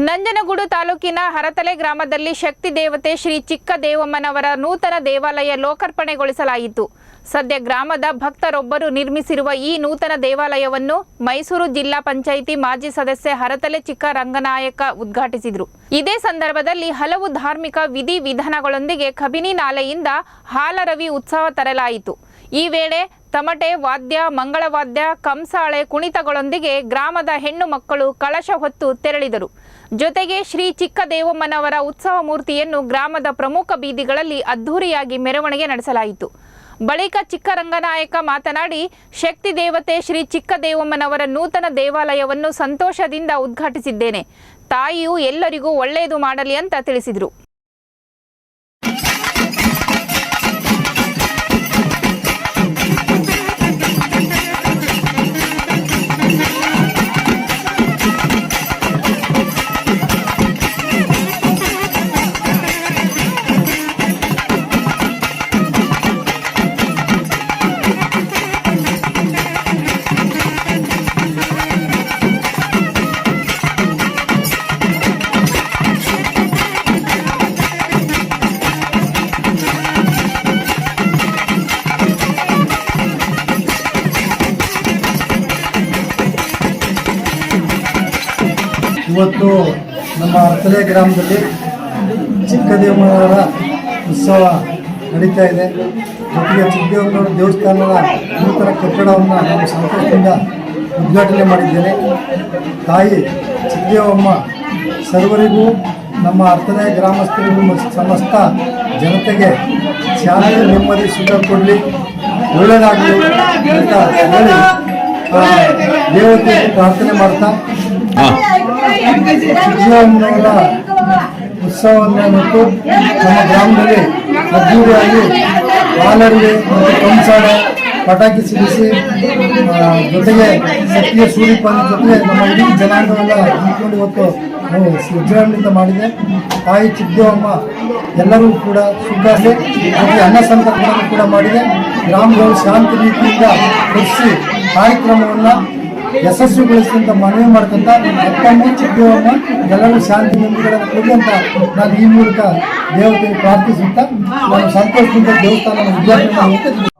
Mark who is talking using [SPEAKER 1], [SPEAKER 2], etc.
[SPEAKER 1] ನಂಜನಗೂಡು ತಾಲೂಕಿನ ಹರತಲೆ ಗ್ರಾಮದಲ್ಲಿ ಶಕ್ತಿ ದೇವತೆ ಶ್ರೀ ಚಿಕ್ಕ ದೇವಮ್ಮನವರ ನೂತನ ದೇವಾಲಯ ಲೋಕಾರ್ಪಣೆಗೊಳಿಸಲಾಯಿತು. ಸದ್ಯ ಗ್ರಾಮದ ಭಕ್ತರೊಬ್ಬರು ನಿರ್ಮಿಸಿರುವ ಈ ನೂತನ ದೇವಾಲಯವನ್ನು ಮೈಸೂರು ಜಿಲ್ಲಾ ಪಂಚಾಯಿತಿ ಮಾಜಿ ಸದಸ್ಯ ಹರತಲೆ ಚಿಕ್ಕ ರಂಗನಾಯಕ ಉದ್ಘಾಟಿಸಿದರು. ಇದೇ ಸಂದರ್ಭದಲ್ಲಿ ಹಲವು ಧಾರ್ಮಿಕ ವಿಧಿ ವಿಧಾನಗಳೊಂದಿಗೆ ಕಬಿನಿ ನಾಲೆಯಿಂದ ಹಾಲರವಿ ಉತ್ಸವ ತರಲಾಯಿತು. ಈ ವೇಳೆ ತಮಟೆ ವಾದ್ಯ, ಮಂಗಳವಾದ್ಯ, ಕಂಸಾಳೆ ಕುಣಿತಗಳೊಂದಿಗೆ ಗ್ರಾಮದ ಹೆಣ್ಣು ಮಕ್ಕಳು ಕಳಶ ಹೊತ್ತು ತೆರಳಿದರು. ಜೊತೆಗೆ ಶ್ರೀ ಚಿಕ್ಕ ದೇವಮ್ಮನವರ ಉತ್ಸವ ಮೂರ್ತಿಯನ್ನು ಗ್ರಾಮದ ಪ್ರಮುಖ ಬೀದಿಗಳಲ್ಲಿ ಅದ್ಧೂರಿಯಾಗಿ ಮೆರವಣಿಗೆ ನಡೆಸಲಾಯಿತು. ಬಳಿಕ ಚಿಕ್ಕ ರಂಗನಾಯಕ ಮಾತನಾಡಿ, ಶಕ್ತಿ ದೇವತೆ ಶ್ರೀ ಚಿಕ್ಕ ದೇವಮ್ಮನವರ ನೂತನ ದೇವಾಲಯವನ್ನು ಸಂತೋಷದಿಂದ ಉದ್ಘಾಟಿಸಿದ್ದೇನೆ. ತಾಯಿಯು ಎಲ್ಲರಿಗೂ ಒಳ್ಳೆಯದು ಮಾಡಲಿ ಅಂತ ತಿಳಿಸಿದರು.
[SPEAKER 2] ಇವತ್ತು ನಮ್ಮ ಹರತಲೆ ಗ್ರಾಮದಲ್ಲಿ ಚಿಕ್ಕ ದೇವಮ್ಮನವರ ಉತ್ಸವ ನಡೀತಾ ಇದೆ. ಜೊತೆಗೆ ಚಿಕ್ಕ ದೇವಮ್ಮನವರ ದೇವಸ್ಥಾನದ ನೂತನ ಕಟ್ಟಡವನ್ನು ನಾನು ಸಂತೋಷದಿಂದ ಉದ್ಘಾಟನೆ ಮಾಡಿದ್ದೇನೆ. ತಾಯಿ ಚಿಕ್ಕ ದೇವಮ್ಮ ಸರ್ವರಿಗೂ, ನಮ್ಮ ಹರತಲೆ ಗ್ರಾಮಸ್ಥರಿಗೂ ಸಮಸ್ತ ಜನತೆಗೆ ಶಾಂತಿ, ನೆಮ್ಮದಿ, ಸುಖ ಕೊಡಲಿ, ಒಳ್ಳೆಯದಾಗಲಿ ಅಂತ ಹೇಳಿ ದೇವತೆ ಪ್ರಾರ್ಥನೆ ಮಾಡ್ತಾ ಚಿಕ್ಕಮ್ಮನವರ ಉತ್ಸವವನ್ನು ಮತ್ತು ನಮ್ಮ ಗ್ರಾಮದಲ್ಲಿ ಅದ್ದೂರಿಯಾಗಿ ಹಾಲರಿಗೆ ಮತ್ತು ಕಂಸಾಳೆ ಪಟಾಕಿ ಸಿಡಿಸಿ, ಜೊತೆಗೆ ಸಕ್ರಿಯ ಸೂರ್ಯಪಾನ ಜೊತೆಗೆ ನಮ್ಮ ಇಡೀ ಜನಾಂಗವೆಲ್ಲ ಹಮ್ಮಿಕೊಂಡು ಇವತ್ತು ನಾವು ವಿಜೃಂಭಣೆಯಿಂದ ಮಾಡಿದೆ. ತಾಯಿ ಚಿಕ್ಕದೇವಮ್ಮ ಎಲ್ಲರೂ ಕೂಡ ಸುಖಾಸೆ ಜೊತೆಗೆ ಅನ್ನ ಸಂತರ್ಪಣೆ ಕೂಡ ಮಾಡಿದೆ. ಗ್ರಾಮಗಳು ಶಾಂತಿ ರೀತಿಯಿಂದ ನಡೆಸಿ ಕಾರ್ಯಕ್ರಮವನ್ನು ಯಶಸ್ವಿಗೊಳಿಸಿದಂತ ಮನವಿ ಮಾಡ್ಕೊಂತ ಮತ್ತೊಮ್ಮೆ ಚಿಕ್ಕದೇವಮ್ಮ ಎಲ್ಲರೂ ಶಾಂತಿ ನೆಮ್ಮದಿಗಳನ್ನು ಕೊಡಿ ಅಂತ ನಾನು ಈ ಮೂಲಕ ದೇವತೆಗೆ ಪ್ರಾರ್ಥಿಸುತ್ತಾ ನಾನು ಸಂತೋಷದಿಂದ ದೇವಸ್ಥಾನ ಉದ್ಘಾಟನೆ